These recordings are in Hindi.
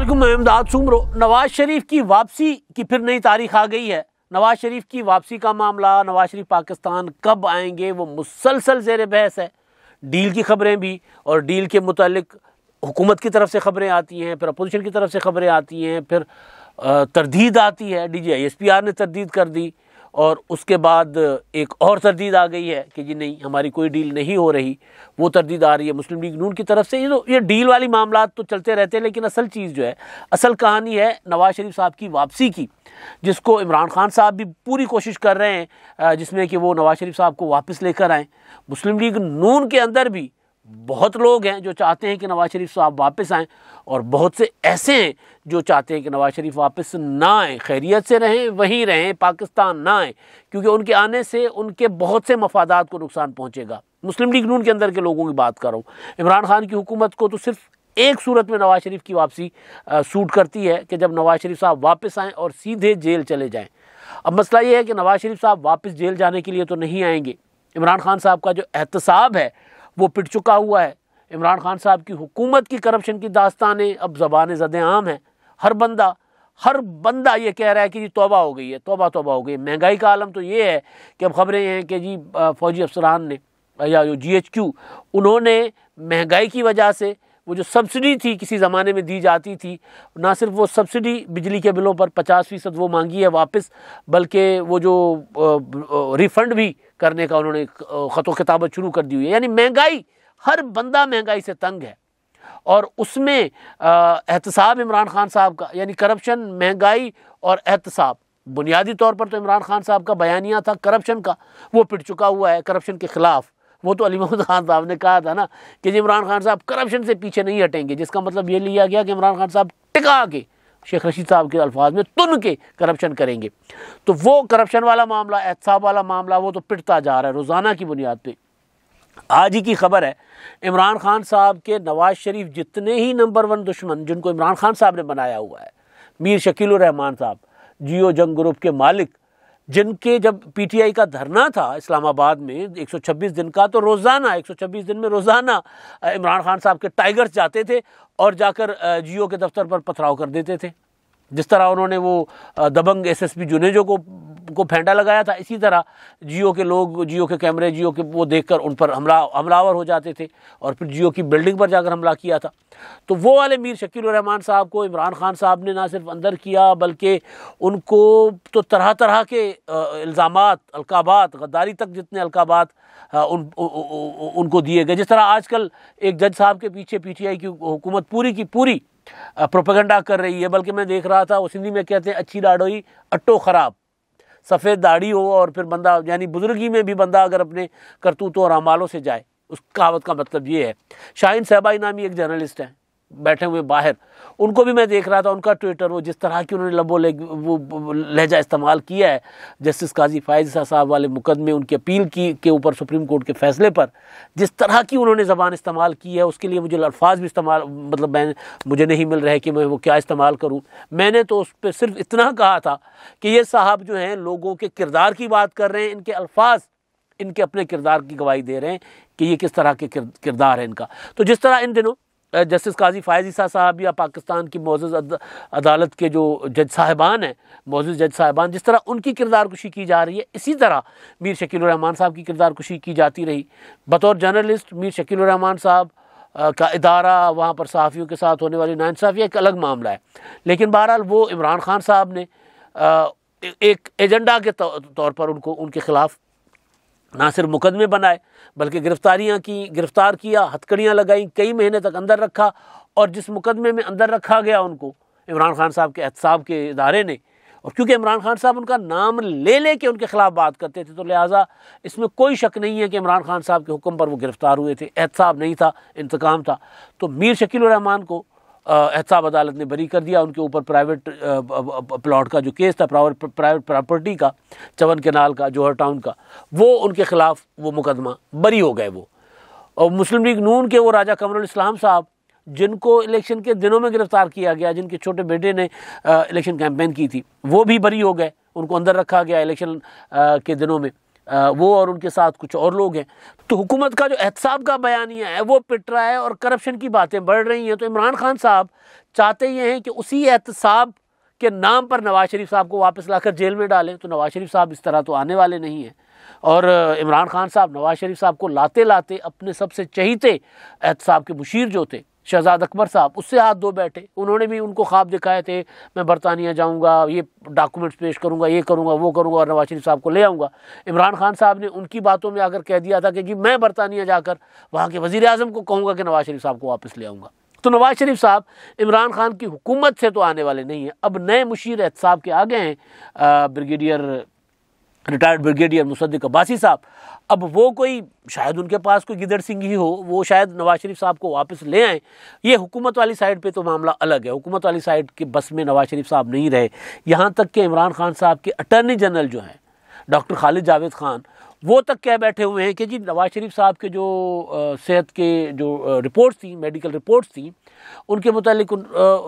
अस्सलाम, मैं इमदाद सुमरो। नवाज शरीफ की वापसी की फिर नई तारीख आ गई है। नवाज शरीफ की वापसी का मामला, नवाज शरीफ पाकिस्तान कब आएंगे, वो मुसलसल ज़ेर बहस है। डील की खबरें भी और डील के मुतालिक हुकूमत की तरफ से खबरें आती हैं, फिर अपोजिशन की तरफ से खबरें आती हैं, फिर तरदीद आती है। DGISPR ने तरदीद कर दी और उसके बाद एक और तरदीद आ गई है कि जी नहीं, हमारी कोई डील नहीं हो रही। वो तरदीद आ रही है मुस्लिम लीग नून की तरफ से। ये डील वाली मामला तो चलते रहते हैं, लेकिन असल चीज़ जो है, असल कहानी है नवाज शरीफ साहब की वापसी की, जिसको इमरान खान साहब भी पूरी कोशिश कर रहे हैं, जिसमें कि वो नवाज शरीफ साहब को वापस लेकर आएँ। मुस्लिम लीग नून के अंदर भी बहुत लोग हैं जो चाहते हैं कि नवाज शरीफ साहब वापस आएँ, और बहुत से ऐसे हैं जो चाहते हैं कि नवाज शरीफ वापस ना आए, खैरियत से रहें, वहीं रहें, पाकिस्तान ना आए, क्योंकि उनके आने से उनके बहुत से मफादात को नुकसान पहुंचेगा। मुस्लिम लीग नून के अंदर के लोगों की बात कर रहा हूँ। इमरान खान की हुकूमत को तो सिर्फ एक सूरत में नवाज शरीफ की वापसी सूट करती है कि जब नवाज शरीफ साहब वापस आएँ और सीधे जेल चले जाएँ। अब मसला ये है कि नवाज शरीफ साहब वापस जेल जाने के लिए तो नहीं आएंगे। इमरान खान साहब का जो एहतसाब है वो पिट चुका हुआ है। इमरान खान साहब की हुकूमत की करप्शन की दास्तानें अब ज़बान ज़द आम है। हर बंदा ये कह रहा है कि जी तौबा हो गई है, तौबा हो गई है। महंगाई का आलम तो ये है कि अब खबरें हैं कि जी फ़ौजी अफसरान ने या जो GHQ, उन्होंने महंगाई की वजह से वो जो सब्सिडी थी किसी ज़माने में दी जाती थी, ना सिर्फ वो सब्सिडी बिजली के बिलों पर 50% वो मांगी है वापस, बल्कि वो जो रिफ़ंड भी करने का उन्होंने ख़तो खिताबत शुरू कर दी हुई है। यानी महंगाई, हर बंदा महंगाई से तंग है, और उसमें एहतसाब इमरान खान साहब का, यानी करप्शन, महंगाई और एहतसाब, बुनियादी तौर पर तो इमरान खान साहब का बयानिया था करप्शन का, वो पिट चुका हुआ है करप्शन के ख़िलाफ़। वो तो अली महमूद खान साहब ने कहा था ना कि इमरान खान साहब करप्शन से पीछे नहीं हटेंगे, जिसका मतलब ये लिया गया कि इमरान खान साहब टिका के, शेख रशीद साहब के अल्फाज में, तुन के करप्शन करेंगे। तो वो करप्शन वाला मामला, एहतसाब वाला मामला, वो तो पिटता जा रहा है रोज़ाना की बुनियाद पर। आज ही की खबर है, इमरान खान साहब के नवाज शरीफ जितने ही नंबर 1 दुश्मन जिनको इमरान खान साहब ने बनाया हुआ है, मीर शकील उर रहमान साहब, जियो जंग ग्रुप के मालिक, जिनके जब PTI का धरना था इस्लामाबाद में 126 दिन का, तो रोज़ाना 126 दिन में रोज़ाना इमरान खान साहब के टाइगर्स जाते थे और जाकर जियो के दफ्तर पर पथराव कर देते थे। जिस तरह उन्होंने वो दबंग SSP जुनेजो को फेंटा लगाया था, इसी तरह जियो के लोग, जियो के कैमरे, जियो के वो देखकर उन पर हमलावर हो जाते थे, और फिर जियो की बिल्डिंग पर जाकर हमला किया था। तो वो वाले मीर शकील उर रहमान साहब को इमरान खान साहब ने ना सिर्फ अंदर किया, बल्कि उनको तो तरह तरह के इल्ज़ामात, अलकाबात, गद्दारी तक जितने अलकाबात उनको दिए गए। जिस तरह आजकल एक जज साहब के पीछे PTI की हुकूमत पूरी की पूरी प्रोपेगेंडा कर रही है, बल्कि मैं देख रहा था वो सिंधी में कहते हैं अच्छी दाढ़ी अट्टो ख़राब। सफ़ेद दाढ़ी हो और फिर बंदा, यानी बुजुर्गी में भी बंदा अगर अपने करतूतों और अमालों से जाए, उस कहावत का मतलब ये है। शाहीन सहबाई नामी एक जर्नलिस्ट हैं बैठे हुए बाहर, उनको भी मैं देख रहा था, उनका ट्विटर, वो जिस तरह की उन्होंने वो लहजा इस्तेमाल किया है जस्टिस काजी फ़ायज़ साहब वाले मुकदमे, उनकी अपील की के ऊपर सुप्रीम कोर्ट के फ़ैसले पर, जिस तरह की उन्होंने ज़बान इस्तेमाल की है, उसके लिए मुझे अल्फाज भी इस्तेमाल, मतलब मुझे नहीं मिल रहा है कि मैं वो क्या इस्तेमाल करूँ। मैंने तो उस पर सिर्फ इतना कहा था कि ये साहब जो हैं लोगों के किरदार की बात कर रहे हैं, इनके अल्फाज इनके अपने किरदार की गवाही दे रहे हैं कि ये किस तरह के किरदार है इनका। तो जिस तरह इन दिनों जस्टिस काजी फ़ायज़ साहब या पाकिस्तान की मोअज़्ज़ज़ अदालत के जो जज साहिबान हैं, मोअज़्ज़ज़ जज साहिबान, जिस तरह उनकी किरदार कुशी की जा रही है, इसी तरह मीर शकील उर रहमान साहब की किरदार कुशी की जाती रही। बतौर जर्नलिस्ट मीर शकील उर रहमान साहब का इदारा, वहाँ पर सहाफ़ियों के साथ होने वाली नाइंसाफ़ी एक अलग मामला है, लेकिन बहरहाल वो इमरान खान साहब ने एक एजेंडा के तौर पर उनके ख़िलाफ़ ना सिर्फ मुकदमे बनाए, बल्कि गिरफ़्तार किया, हथकड़ियाँ लगाई, कई महीने तक अंदर रखा, और जिस मुकदमे में अंदर रखा गया उनको इमरान खान साहब के एहतसाब के इदारे ने, और क्योंकि इमरान खान साहब उनका नाम ले के उनके ख़िलाफ़ बात करते थे, तो लिहाजा इसमें कोई शक नहीं है कि इमरान खान साहब के हुक्म पर वो गिरफ़्तार हुए थे। एहतसाब नहीं था, इंतकाम था। तो मीर शकील उर रहमान को एहतसाब अदालत ने बरी कर दिया। उनके ऊपर प्राइवेट प्लॉट का जो केस था, प्राइवेट प्रॉपर्टी का, चवन केनाल का, जौहर टाउन का, वो उनके ख़िलाफ़ वो मुकदमा बरी हो गए वो। और मुस्लिम लीग नून के वो राजा कमरुल इस्लाम साहब, जिनको इलेक्शन के दिनों में गिरफ़्तार किया गया, जिनके छोटे बेटे ने इलेक्शन कैंपेन की थी, वो भी बरी हो गए, उनको अंदर रखा गया इलेक्शन के दिनों में। वो और उनके साथ कुछ और लोग हैं। तो हुकूमत का जो एहतसाब का बयानिया है वो पिट रहा है और करप्शन की बातें बढ़ रही हैं। तो इमरान खान साहब चाहते ये हैं कि उसी एहतसाब के नाम पर नवाज शरीफ साहब को वापस लाकर जेल में डालें। तो नवाज शरीफ साहब इस तरह तो आने वाले नहीं हैं। और इमरान खान साहब नवाज शरीफ साहब को लाते लाते अपने सबसे चहीते एहतसाब के मुशीर जो थे शहजाद अकबर साहब, उससे हाथ धो बैठे। उन्होंने भी उनको ख्वाब दिखाए थे, मैं बरतानिया जाऊंगा, ये डॉक्यूमेंट्स पेश करूंगा, ये करूंगा, वो करूंगा और नवाज शरीफ साहब को ले आऊँगा। इमरान खान साहब ने उनकी बातों में आकर कह दिया था कि जी मैं बरतानिया जाकर वहाँ के वज़ीर आज़म को कहूँगा कि नवाज शरीफ साहब को वापस ले आऊँगा। तो नवाज शरीफ साहब इमरान खान की हुकूमत से तो आने वाले नहीं हैं। अब नए मुशीर एहतसाब के आगे हैं रिटायर्ड ब्रिगेडियर मुसद्दिक अब्बासी साहब। अब वो कोई शायद उनके पास कोई गिदड़ सिंह ही हो, वो शायद नवाज शरीफ साहब को वापस ले आएँ। ये हुकूमत वाली साइड पे तो मामला अलग है। हुकूमत वाली साइड के बस में नवाज शरीफ साहब नहीं रहे। यहाँ तक कि इमरान खान साहब के अटर्नी जनरल जो हैं डॉक्टर खालिद जावेद खान, वो तक कह बैठे हुए हैं कि जी नवाज शरीफ साहब के जो सेहत के जो रिपोर्ट्स थी, मेडिकल रिपोर्ट्स थी, उनके मुतालिक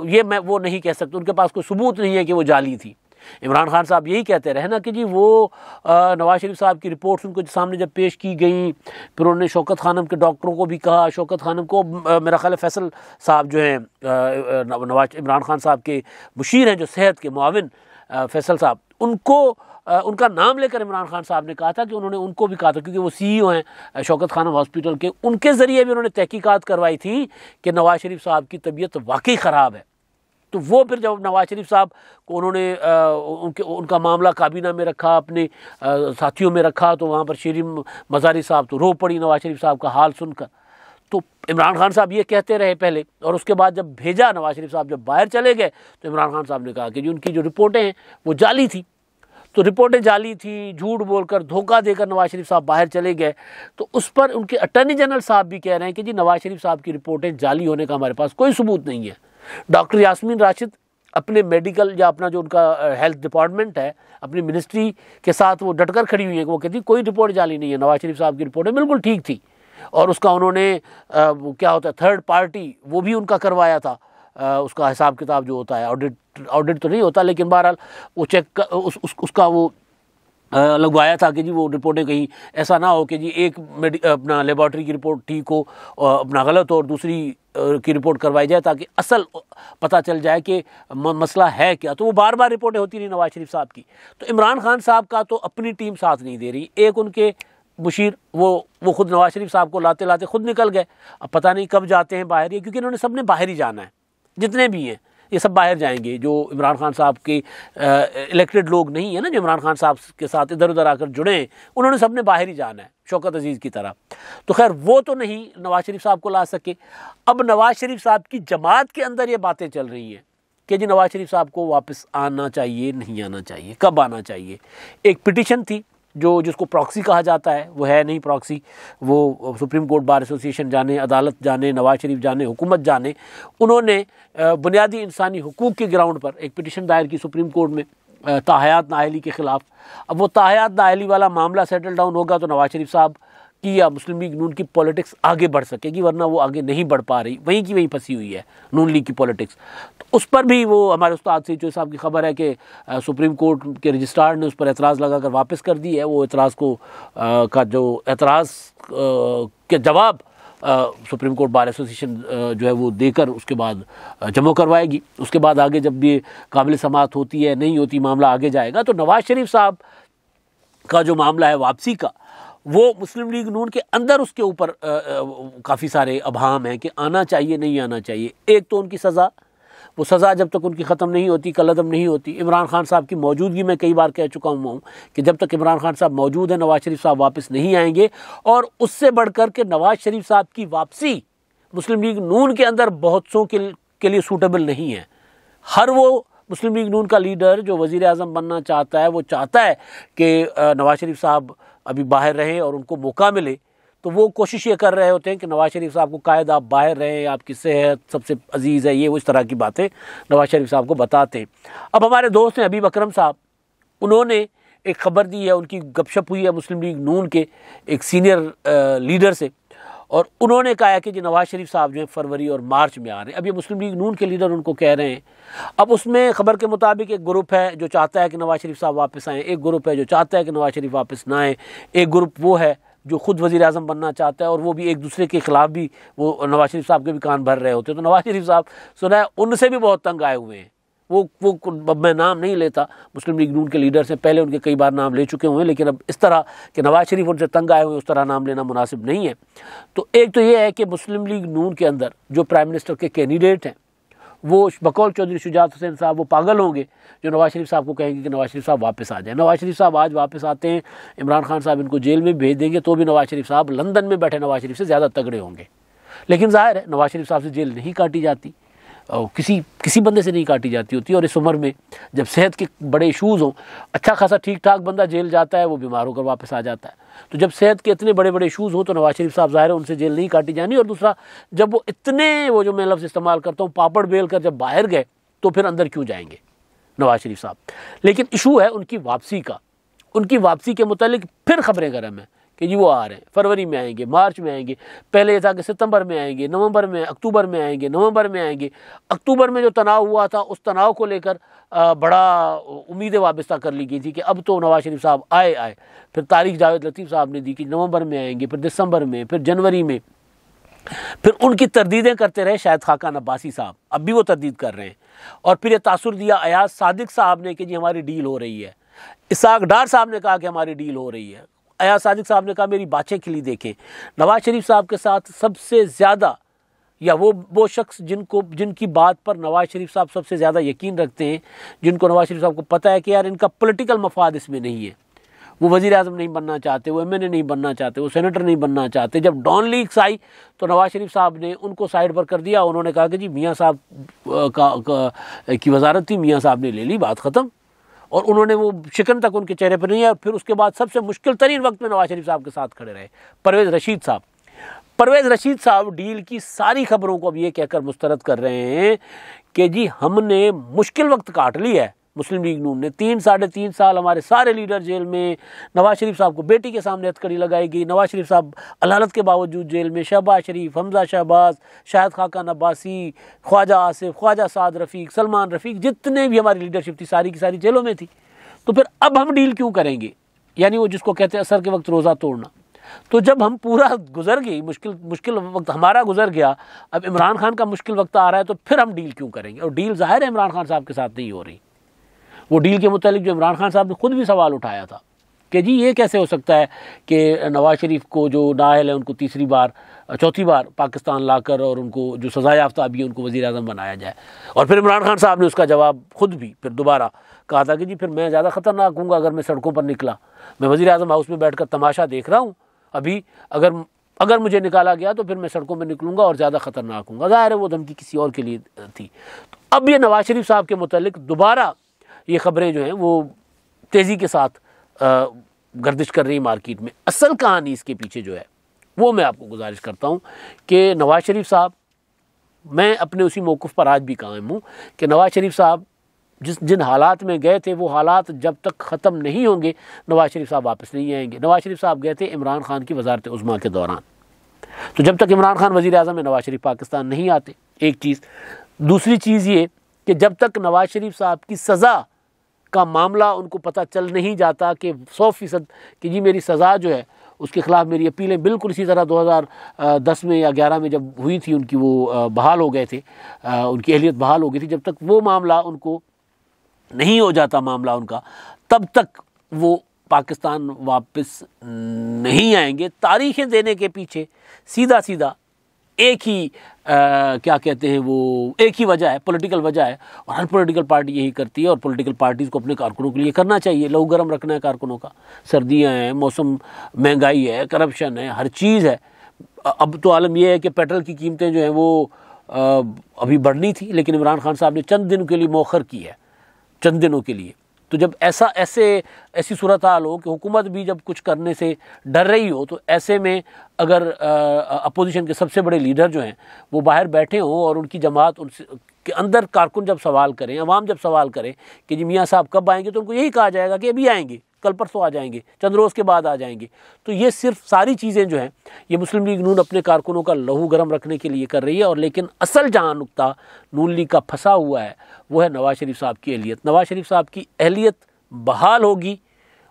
ये मैं वो नहीं कह सकता, उनके पास कोई सबूत नहीं है कि वो जाली थी। इमरान खान साहब यही कहते रहे ना कि जी वो नवाज शरीफ साहब की रिपोर्ट्स उनको सामने जब पेश की गई, फिर उन्होंने शौकत खानम के डॉक्टरों को भी कहा। शौकत खानम को मेरा ख्याल है फैसल साहब जो हैं नवाज इमरान खान साहब के मुशीर हैं, जो सेहत के मुआविन फैसल साहब, उनको उनका नाम लेकर इमरान खान साहब ने कहा था कि उन्होंने उनको भी कहा था, क्योंकि वो CEO हैं शौकत खानम हॉस्पिटल के, उनके ज़रिए भी उन्होंने तहकीकात करवाई थी कि नवाज शरीफ साहब की तबीयत वाकई ख़राब है। तो वो फिर जब नवाज शरीफ साहब को उन्होंने उनका मामला काबीना में रखा, अपने साथियों में रखा, तो वहाँ पर शीरीन मज़ारी साहब तो रो पड़ी नवाज शरीफ साहब का हाल सुनकर। तो इमरान खान साहब ये कहते रहे पहले, और उसके बाद जब भेजा नवाज शरीफ साहब जब बाहर चले गए तो इमरान खान साहब ने कहा कि जी उनकी जो रिपोर्टें हैं वो जाली थी। तो रिपोर्टें जाली थी, झूठ बोलकर धोखा देकर नवाज शरीफ साहब बाहर चले गए। तो उस पर उनके अटर्नी जनरल साहब भी कह रहे हैं कि जी नवाज शरीफ साहब की रिपोर्टें जाली होने का हमारे पास कोई सबूत नहीं है। डॉक्टर यास्मीन राशिद अपने मेडिकल या अपना जो उनका हेल्थ डिपार्टमेंट है, अपनी मिनिस्ट्री के साथ वो डटकर खड़ी हुई है। वो कहती कोई रिपोर्ट जाली नहीं है, नवाज शरीफ साहब की रिपोर्टें बिल्कुल ठीक थी। और उसका उन्होंने क्या होता है थर्ड पार्टी वो भी उनका करवाया था, उसका हिसाब किताब जो होता है, ऑडिट तो नहीं होता, लेकिन बहरहाल वो चेक उसका वो लगवाया था कि जी वो रिपोर्टें कहीं ऐसा ना हो कि जी एक अपना लेबॉर्ट्री की रिपोर्ट ठीक हो अपना गलत हो और दूसरी की रिपोर्ट करवाई जाए, ताकि असल पता चल जाए कि मसला है क्या। तो वो बार बार रिपोर्टें होती रही नवाज शरीफ साहब की। तो इमरान खान साहब का तो अपनी टीम साथ नहीं दे रही। एक उनके मुशीर वो खुद नवाज शरीफ साहब को लाते लाते खुद निकल गए। अब पता नहीं कब जाते हैं बाहर, ये क्योंकि इन्होंने सबने बाहर ही जाना है, जितने भी हैं ये सब बाहर जाएंगे। जो इमरान खान साहब के इलेक्टेड लोग नहीं है ना, जो इमरान खान साहब के साथ इधर उधर आकर जुड़े हैं, उन्होंने सबने बाहर ही जाना है, शौकत अजीज़ की तरह। तो खैर वो तो नहीं नवाज शरीफ साहब को ला सके। अब नवाज शरीफ साहब की जमात के अंदर ये बातें चल रही हैं कि जी नवाज शरीफ साहब को वापस आना चाहिए, नहीं आना चाहिए, कब आना चाहिए। एक पिटिशन थी जिसको प्रॉक्सी कहा जाता है, वो है नहीं प्रॉक्सी, वो सुप्रीम कोर्ट बार एसोसिएशन जाने, अदालत जाने, नवाज शरीफ जाने, हुकूमत जाने, उन्होंने बुनियादी इंसानी हुकूक के ग्राउंड पर एक पिटिशन दायर की सुप्रीम कोर्ट में ताहयात नाअहली के ख़िलाफ़। अब वो ताहयात नाअहली वाला मामला सेटल डाउन होगा तो नवाज शरीफ साहब की या मुस्लिम लीग नून की पॉलिटिक्स आगे बढ़ सकेगी, वरना वो आगे नहीं बढ़ पा रही, वहीं की वहीं फंसी हुई है नून लीग की पॉलिटिक्स। तो उस पर भी वो हमारे उस्ताद से जो साहब की खबर है कि सुप्रीम कोर्ट के रजिस्ट्रार ने उस पर एतराज़ लगाकर वापस कर दी है। वो एतराज़ को का जो एतराज़ के जवाब सुप्रीम कोर्ट बार एसोसिएशन जो है वो देकर उसके बाद जमा करवाएगी। उसके बाद आगे जब भी काबिल समाअत होती है नहीं होती, मामला आगे जाएगा। तो नवाज शरीफ साहब का जो मामला है वापसी का, वो मुस्लिम लीग नून के अंदर उसके ऊपर काफ़ी सारे अभाम हैं कि आना चाहिए नहीं आना चाहिए। एक तो उनकी सज़ा, वो सज़ा जब तक उनकी ख़त्म नहीं होती, कलअदम नहीं होती। इमरान खान साहब की मौजूदगी में कई बार कह चुका हूँ कि जब तक इमरान खान साहब मौजूद है नवाज शरीफ साहब वापस नहीं आएंगे। और उससे बढ़कर के नवाज शरीफ साहब की वापसी मुस्लिम लीग नून के अंदर बहुत सौ के लिए सूटेबल नहीं है। हर वो मुस्लिम लीग नून का लीडर जो वज़ीर आज़म बनना चाहता है, वो चाहता है कि नवाज शरीफ साहब अभी बाहर रहें और उनको मौका मिले। तो वो कोशिश ये कर रहे होते हैं कि नवाज शरीफ साहब को कायद आप बाहर रहें, आपकी सेहत सबसे अजीज़ है, ये वो इस तरह की बातें नवाज शरीफ साहब को बताते हैं। अब हमारे दोस्त हैं हबीब अकरम साहब, उन्होंने एक ख़बर दी है, उनकी गपशप हुई है मुस्लिम लीग नून के एक सीनियर लीडर से, और उन्होंने कहा है कि जी नवाज़ शरीफ साहब जो है फरवरी और मार्च में आ रहे हैं। अब ये मुस्लिम लीग नून के लीडर उनको कह रहे हैं। अब उसमें खबर के मुताबिक एक ग्रुप है जो चाहता है कि नवाज़ शरीफ साहब वापस आएँ, एक ग्रुप है जो चाहता है कि नवाज़ शरीफ वापस ना आए, एक ग्रुप वो है जो खुद वज़ीर आज़म बनना चाहता है, और वो भी एक दूसरे के खिलाफ भी वो नवाज़ शरीफ साहब के भी कान भर रहे होते हैं। तो नवाज़ शरीफ साहब सुना है उनसे भी बहुत तंग आए हुए हैं। वो मैं नाम नहीं लेता, मुस्लिम लीग नून के लीडर से पहले उनके कई बार नाम ले चुके हुए हैं, लेकिन अब इस तरह कि नवाज़ शरीफ उनसे तंग आए हुए उस तरह नाम लेना मुनासिब नहीं है। तो एक तो ये है कि मुस्लिम लीग नून के अंदर जो प्राइम मिनिस्टर के कैंडिडेट हैं वो बकौल चौधरी शुजात हुसैन साहब वो पागल होंगे जो नवाज़ शरीफ साहब को कहेंगे कि नवाज़ शरीफ साहब वापस आ जाए। नवाज़ शरीफ साहब आज वापस आते हैं, इमरान खान साहब इनको जेल में भेज देंगे, तो भी नवाज़ शरीफ साहब लंदन में बैठे नवाज़ शरीफ से ज़्यादा तगड़े होंगे। लेकिन ज़ाहिर है नवाज़ शरीफ साहब से जेल नहीं काटी जाती, और किसी बंदे से नहीं काटी जाती होती। और इस उम्र में जब सेहत के बड़े इशूज़ हों, अच्छा खासा ठीक ठाक बंदा जेल जाता है, वो बीमार होकर वापस आ जाता है। तो जब सेहत के इतने बड़े बड़े इशूज़ हों तो नवाज़ शरीफ साहब ज़ाहिर है उनसे जेल नहीं काटी जानी। और दूसरा, जब वो इतने, वो जो मैं लफ्ज़ इस्तेमाल करता हूँ, पापड़ बेल कर जब बाहर गए तो फिर अंदर क्यों जाएंगे नवाज़ शरीफ साहब। लेकिन इशू है उनकी वापसी का। उनकी वापसी के मुतालिक फिर खबरें गर्म हैं कि जी वो आ रहे हैं, फरवरी में आएंगे, मार्च में आएंगे। पहले ये था कि सितंबर में आएंगे, नवंबर में, अक्टूबर में आएंगे, नवंबर में आएंगे। अक्टूबर में जो तनाव हुआ था उस तनाव को लेकर बड़ा उम्मीदें वाबस्ता कर ली गई थी कि अब तो नवाज़ शरीफ साहब आए। फिर तारीख जावेद लतीफ़ साहब ने दी कि नवंबर में आएंगे, फिर दिसंबर में, फिर जनवरी में। फिर उनकी तरदीदें करते रहे शाहिद खाकान अब्बासी साहब, अब भी वो तरदीद कर रहे हैं। और फिर ये तासुर दिया अयाज सादिक साहब ने कि जी हमारी डील हो रही है। इसाक डार साहब ने कहा कि हमारी डील हो रही है। अयाज सादिक साहब ने कहा मेरी बातें खिली देखें। नवाज़ शरीफ साहब के साथ सबसे ज़्यादा, या वो शख्स जिनकी बात पर नवाज़ शरीफ साहब सबसे ज़्यादा यकीन रखते हैं, जिनको नवाज़ शरीफ साहब को पता है कि यार इनका पॉलिटिकल मफाद इसमें नहीं है, वो वज़ीर आज़म नहीं बनना चाहते, वो MNA नहीं बनना चाहते, वो सेनेटर नहीं बनना चाहते। जब डॉन लीग्स आई तो नवाज़ शरीफ साहब ने उनको साइड पर कर दिया। उन्होंने कहा कि जी मियाँ साहब की वजारत थी, मियाँ साहब ने ले ली, बात ख़त्म। और उन्होंने वो शिकन तक उनके चेहरे पर नहीं है। फिर उसके बाद सबसे मुश्किल तरीन वक्त में नवाज़ शरीफ साहब के साथ खड़े रहे परवेज़ रशीद साहब डील की सारी खबरों को अब ये कहकर मुस्तरद कर रहे हैं कि जी हमने मुश्किल वक्त काट लिया है। मुस्लिम लीग नून ने 3-3.5 साल हमारे सारे लीडर जेल में, नवाज़ शरीफ साहब को बेटी के सामने हथकड़ी लगाई गई, नवाज़ शरीफ साहब अदालत के बावजूद जेल में, शहबाज शरीफ, हमजा शहबाज, शाहिद खाकान अब्बासी, ख्वाजा आसिफ, ख्वाजा साद रफ़ीक, सलमान रफ़ीक, जितने भी हमारी लीडरशिप थी सारी की सारी जेलों में थी। तो फिर अब हम डील क्यों करेंगे? यानी वो जिसको कहते हैं असर के वक्त रोज़ा तोड़ना। तो जब हम पूरा गुजर गई, मुश्किल वक्त हमारा गुजर गया, अब इमरान खान का मुश्किल वक्त आ रहा है, तो फिर हम डील क्यों करेंगे? और डील ज़ाहिर है इमरान खान साहब के साथ नहीं हो रही। वो डील के मुतालिक जो इमरान खान साहब ने खुद भी सवाल उठाया था कि जी ये कैसे हो सकता है कि नवाज़ शरीफ को जो नाअहल है उनको चौथी बार पाकिस्तान लाकर और उनको जो सज़ा याफ्ता अभी उनको वज़ीर आज़म बनाया जाए। और फिर इमरान खान साहब ने उसका जवाब खुद भी फिर दोबारा कहा था कि जी फिर मैं ज़्यादा ख़तरनाक हूँगा अगर मैं सड़कों पर निकला। मैं वज़ीर आज़म हाउस में बैठ कर तमाशा देख रहा हूँ, अभी अगर मुझे निकाला गया तो फिर मैं सड़कों में निकलूँगा और ज़्यादा ख़तरनाक हूँगा। ज़ाहिर है वो धमकी किसी और के लिए थी। तो अब ये नवाज़ शरीफ साहब के मुतालिक दोबारा ये खबरें जो हैं वो तेज़ी के साथ गर्दिश कर रही मार्केट में। असल कहानी इसके पीछे जो है वो मैं आपको गुजारिश करता हूँ कि नवाज़ शरीफ साहब, मैं अपने उसी मौक़िफ़ पर आज भी कायम हूँ कि नवाज़ शरीफ साहब जिन हालात में गए थे वो हालात जब तक ख़त्म नहीं होंगे नवाज़ शरीफ साहब वापस नहीं आएंगे। नवाज़ शरीफ साहब गए थे इमरान खान की वज़ारत उज़्मा के दौरान, तो जब तक इमरान खान वज़ीर आज़म है नवाज़ शरीफ पाकिस्तान नहीं आते, एक चीज़। दूसरी चीज़ ये कि जब तक नवाज़ शरीफ साहब की सज़ा का मामला उनको पता चल नहीं जाता कि 100% कि जी मेरी सज़ा जो है उसके ख़िलाफ़ मेरी अपीलें बिल्कुल इसी तरह 2010 में या 11 में जब हुई थी, उनकी वो बहाल हो गए थे, उनकी अहलियत बहाल हो गई थी, जब तक वो मामला उनको नहीं हो जाता मामला उनका, तब तक वो पाकिस्तान वापस नहीं आएंगे। तारीखें देने के पीछे सीधा एक ही क्या कहते हैं वो एक ही वजह है, पॉलिटिकल वजह है। और हर पॉलिटिकल पार्टी यही करती है, और पॉलिटिकल पार्टीज़ को अपने कारकुनों के लिए करना चाहिए, लहू गर्म रखना है कारकुनों का। सर्दियां हैं, मौसम, महंगाई है, करप्शन है, हर चीज़ है। अब तो आलम यह है कि पेट्रोल की कीमतें जो हैं वो अभी बढ़नी थी, लेकिन इमरान खान साहब ने चंद दिनों के लिए मौखर की है, चंद दिनों के लिए। तो जब ऐसी सूरत हाल हो कि हुकूमत भी जब कुछ करने से डर रही हो, तो ऐसे में अगर अपोजिशन के सबसे बड़े लीडर जो हैं वो बाहर बैठे हों और उनकी जमात उनसे के अंदर कारकुन जब सवाल करें, अवाम जब सवाल करें कि जी मियाँ साहब कब आएंगे, तो उनको यही कहा जाएगा कि अभी आएंगे, कल परसों आ जाएंगे, चंद रोज़ के बाद आ जाएंगे। तो ये सिर्फ सारी चीज़ें जो हैं ये मुस्लिम लीग नून अपने कारकुनों का लहू गर्म रखने के लिए कर रही है। और लेकिन असल जहाँ नुक्ता नून लीग का फंसा हुआ है वो है नवाज़ शरीफ साहब की अहलियत। नवाज़ शरीफ साहब की अहलियत बहाल होगी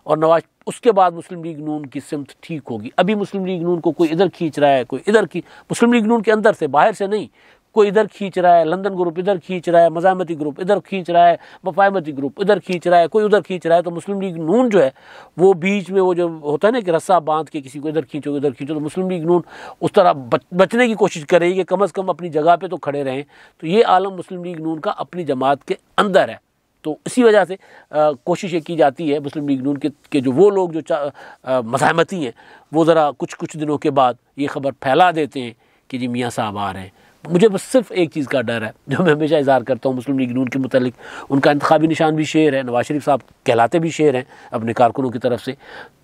और उसके बाद मुस्लिम लीग नून की सिमत ठीक होगी। अभी मुस्लिम लीग नून को कोई इधर खींच रहा है, कोई इधर मुस्लिम लीग नून के अंदर से, बाहर से नहीं, कोई इधर खींच रहा है, लंदन ग्रुप इधर खींच रहा है, मज़ाहमती ग्रुप इधर खींच रहा है, वफायमती ग्रुप इधर खींच रहा है, कोई उधर खींच रहा है। तो मुस्लिम लीग नून जो है वो बीच में वो जो होता है ना कि रस्सा बांध के किसी को इधर खींचो इधर खींचो, तो मुस्लिम लीग नून उस तरह बचने की कोशिश करेगी कि कम अज़ कम अपनी जगह पर तो खड़े रहें। तो ये आलम मुस्लिम लीग नून का अपनी जमात के अंदर है। तो इसी वजह से कोशिश ये की जाती है मुस्लिम लीग नून के जो वो लोग जो मज़ाहमती हैं वो ज़रा कुछ दिनों के बाद ये ख़बर फैला देते हैं कि जी मियाँ साहब आ रहे हैं। मुझे बस सिर्फ एक चीज़ का डर है जो मैं हमेशा इज़हार करता हूँ मुस्लिम लीग नून के मुतालिक, उनका इंतखाबी निशान भी शेर है। नवाज़ शरीफ साहब कहलाते भी शेर हैं अपने कारकुनों की तरफ से।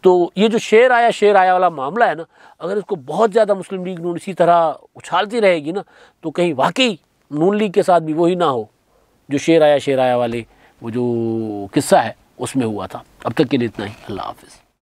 तो ये जो शेर आया वाला मामला है ना, अगर इसको बहुत ज़्यादा मुस्लिम लीग नून इसी तरह उछालती रहेगी ना तो कहीं वाकई नून लीग के साथ भी वही ना हो जो शेर आया वाले वो जो किस्सा है उसमें हुआ था। अब तक के लिए इतना ही। अल्लाह हाफ़िज़।